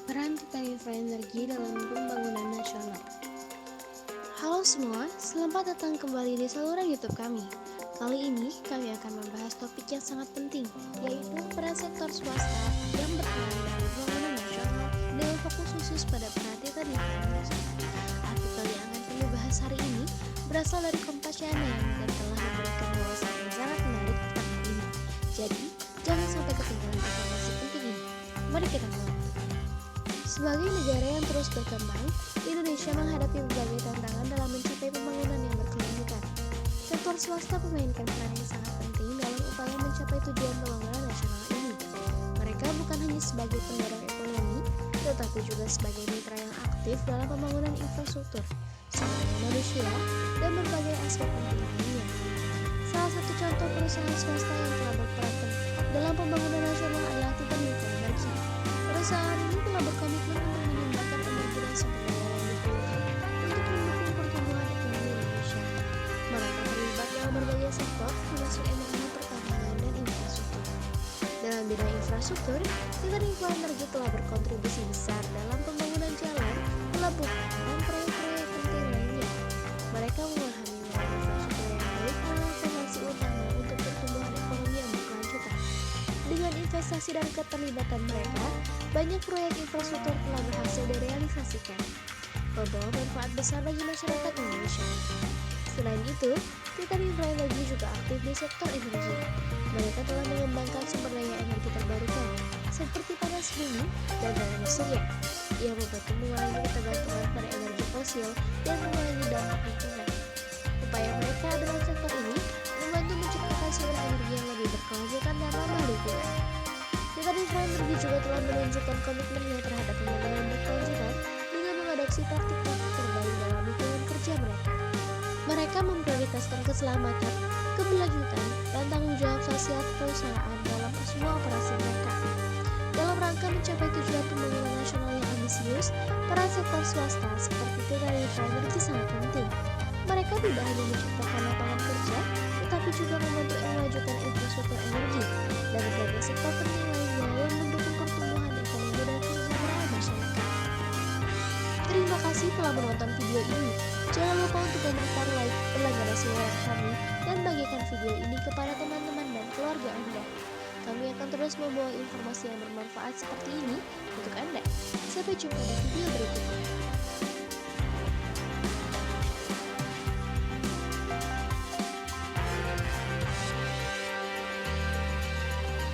Peran Titan Infraenergi dalam pembangunan nasional. Halo semua, selamat datang kembali di saluran YouTube kami. Kali ini kami akan membahas topik yang sangat penting, yaitu peran sektor swasta yang berperan dalam pembangunan nasional dengan fokus khusus pada peran Titan Infraenergi. Artikel yang akan kami bahas hari ini berasal dari Kompas Channel dan telah memberikan ulasan yang sangat menarik tentang hal ini. Jadi, jangan sampai ketinggalan informasi penting ini. Mari kita mulai. Sebagai negara yang terus berkembang, Indonesia menghadapi berbagai tantangan dalam mencapai pembangunan yang berkelanjutan. Sektor swasta memainkan peran yang sangat penting dalam upaya mencapai tujuan pembangunan nasional ini. Mereka bukan hanya sebagai pendorong ekonomi, tetapi juga sebagai mitra yang aktif dalam pembangunan infrastruktur, sumber daya manusia, dan berbagai aspek penting lainnya. Salah satu contoh perusahaan swasta yang telah berperan dalam pembangunan nasional adalah Titan Infraenergi. Perusahaan ini telah berkomitmen untuk menyumbangkan energi dan sumber daya yang diperlukan untuk mendukung pertumbuhan ekonomi Indonesia. Mereka terlibat dalam berbagai sektor, termasuk energi, pertambangan, dan infrastruktur. Dalam bidang infrastruktur, Titan Infraenergi telah berkontribusi besar dalam pembangunan jalan, pelabuhan, dan proyek-proyek penting lainnya. Mereka memahami bahwa infrastruktur yang baik adalah fondasi utama untuk pertumbuhan ekonomi yang berkelanjutan. Dengan investasi dan keterlibatan mereka, banyak proyek infrastruktur telah berhasil direalisasikan, membawa manfaat besar bagi masyarakat Indonesia. Selain itu, Titan Infraenergi juga aktif di sektor energi. Mereka telah mengembangkan sumber daya energi terbarukan, seperti panas bumi dan tenaga surya, yang membantu mengurangi ketergantungan pada energi fosil dan mengurangi dampak lingkungan. Upaya mereka dalam sektor ini membantu menciptakan sumber energi yang lebih berkelanjutan dan ramah lingkungan. Titan Infraenergi juga telah menunjukkan komitmennya terhadap pembangunan berkelanjutan dengan mengadopsi praktik-praktik terbaik dalam lingkungan kerja mereka. Mereka memprioritaskan keselamatan, keberlanjutan, dan tanggung jawab sosial perusahaan dalam semua operasi mereka. Dalam rangka mencapai tujuan pembangunan nasional yang ambisius, peran sektor swasta seperti Titan Infraenergi sangat penting. Mereka tidak hanya menciptakan lapangan kerja, tetapi juga membantu memajukan infrastruktur energi dan berbagai sektor penting lainnya yang mendukung pertumbuhan ekonomi dan kesejahteraan masyarakat. Terima kasih telah menonton video ini. Jangan lupa untuk memberikan like, berlangganan suara kami, dan bagikan video ini kepada teman-teman dan keluarga Anda. Kami akan terus membawa informasi yang bermanfaat seperti ini untuk Anda. Sampai jumpa di video berikutnya.